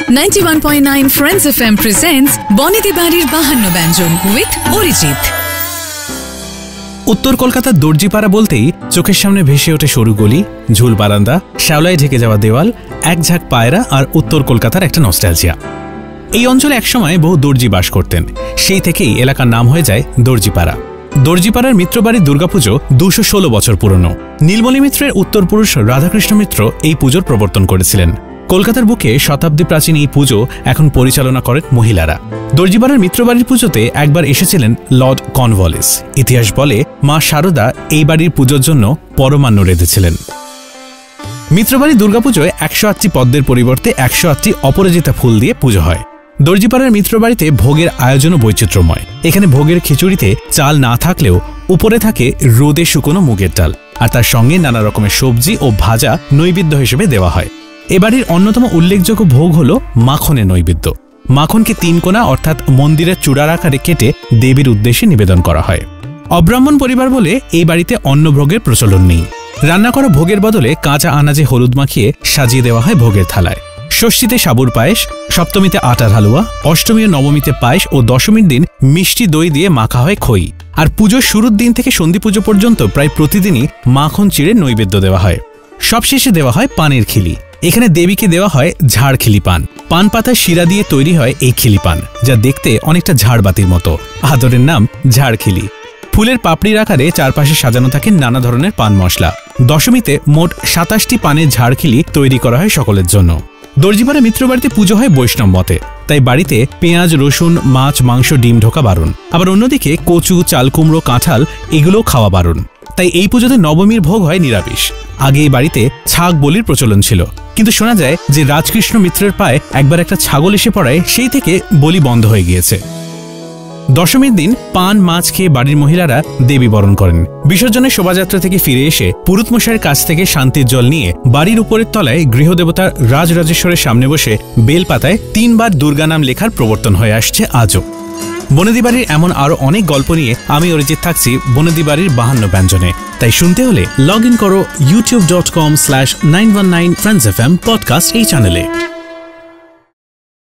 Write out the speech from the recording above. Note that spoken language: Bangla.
91.9 Friends FM presents বনেদি বাড়ির 52 ব্যঞ্জন with অরিজিৎ। উত্তর কলকাতার দর্জিপাড়া বলতেই চোখের সামনে ভেসে ওঠে সরু গলি, ঝুল বারান্দা, শ্যাওলায় ঢেকে যাওয়া দেওয়াল, এক ঝাঁক পায়রা আর উত্তর কলকাতার একটা নস্টালজিয়া। এই অঞ্চলে একসময় বহু দর্জি বাস করতেন, সেই থেকেই এলাকার নাম হয়ে যায় দর্জিপাড়া। দর্জিপাড়ার মিত্রবাড়ির দুর্গাপুজো 216 বছর পুরনো। নীলমণি মিত্রের উত্তরপুরুষ রাধাকৃষ্ণ মিত্র এই পুজোর প্রবর্তন করেছিলেন। কলকাতার বুকে শতাব্দী প্রাচীন এই পুজো এখন পরিচালনা করেন মহিলারা। দর্জিপাড়ার মিত্রবাড়ির পুজোতে একবার এসেছিলেন লর্ড কর্নওয়ালিস। ইতিহাস বলে মা শারদা এই বাড়ির পুজোর জন্য পরমান্ন রেঁধেছিলেন। মিত্রবাড়ি দুর্গাপুজোয় 108টি পদ্মের পরিবর্তে 108টি অপরাজিতা ফুল দিয়ে পুজো হয়। দর্জিপাড়ার মিত্রবাড়িতে ভোগের আয়োজনও বৈচিত্র্যময়। এখানে ভোগের খিচুড়িতে চাল না থাকলেও উপরে থাকে রোদে শুকনো মুগের ডাল, আর তার সঙ্গে নানা রকমের সবজি ও ভাজা নৈবেদ্য হিসেবে দেওয়া হয়। এ বাড়ির অন্যতম উল্লেখযোগ্য ভোগ হল মাখনের নৈবেদ্য। মাখনকে 3 কোনা অর্থাৎ মন্দিরের চূড়ার আকারে কেটে দেবীর উদ্দেশ্যে নিবেদন করা হয়। অব্রাহ্মণ পরিবার বলে এই বাড়িতে অন্নভোগের প্রচলন নেই। রান্না করা ভোগের বদলে কাঁচা আনাজে হলুদ মাখিয়ে সাজিয়ে দেওয়া হয় ভোগের থালায়। ষষ্ঠীতে সাবুর পায়েস, সপ্তমীতে আটার হালুয়া, অষ্টমী ও নবমীতে পায়েস ও দশমীর দিন মিষ্টি দই দিয়ে মাখা হয় খই। আর পুজোর শুরুর দিন থেকে সন্ধি পুজো পর্যন্ত প্রায় প্রতিদিনই মাখন চিড়ে নৈবেদ্য দেওয়া হয়। সবশেষে দেওয়া হয় পানের খিলি। এখানে দেবীকে দেওয়া হয় ঝাড়খিলি পান। পান পাতায় শিরা দিয়ে তৈরি হয় এই খিলি পান, যা দেখতে অনেকটা ঝাড়বাতির মতো। আদরের নাম ঝাড়খিলি। ফুলের পাপড়ির আকারে চারপাশে সাজানো থাকে নানা ধরনের পান মশলা। দশমীতে মোট 27টি পানের ঝাড়খিলি তৈরি করা হয় সকলের জন্য। দর্জিপাড়া মিত্রবাড়িতে পুজো হয় বৈষ্ণব মতে, তাই বাড়িতে পেঁয়াজ, রসুন, মাছ, মাংস, ডিম ঢোকা বারণ। আবার অন্যদিকে কচু, চাল কুমড়ো, কাঁঠাল এগুলোও খাওয়া বারণ। তাই এই পুজোতে নবমীর ভোগ হয় নিরামিষ। আগে এই বাড়িতে ছাগ বলির প্রচলন ছিল, কিন্তু শোনা যায় যে রাজকৃষ্ণ মিত্রের পায়ে একবার একটা ছাগল এসে পড়ায় সেই থেকে বলি বন্ধ হয়ে গিয়েছে। দশমীর দিন পান মাছ খেয়ে বাড়ির মহিলারা দেবী বরণ করেন। বিসর্জনের শোভাযাত্রা থেকে ফিরে এসে পুরুতমশাইয়ের কাছ থেকে শান্তির জল নিয়ে বাড়ির উপরের তলায় গৃহদেবতার রাজরাজেশ্বরের সামনে বসে বেলপাতায় 3 বার দুর্গা নাম লেখার প্রবর্তন হয়ে আসছে আজও। বনেদি বাড়ির এমন আরো অনেক গল্প নিয়ে আমি অরিজিৎ থাকছি বনেদি বাড়ির 52 ব্যঞ্জনে। তাই শুনতে হলে লগ ইন করো youtube.com/919friendsfm পডকাস্ট এই চ্যানেলে।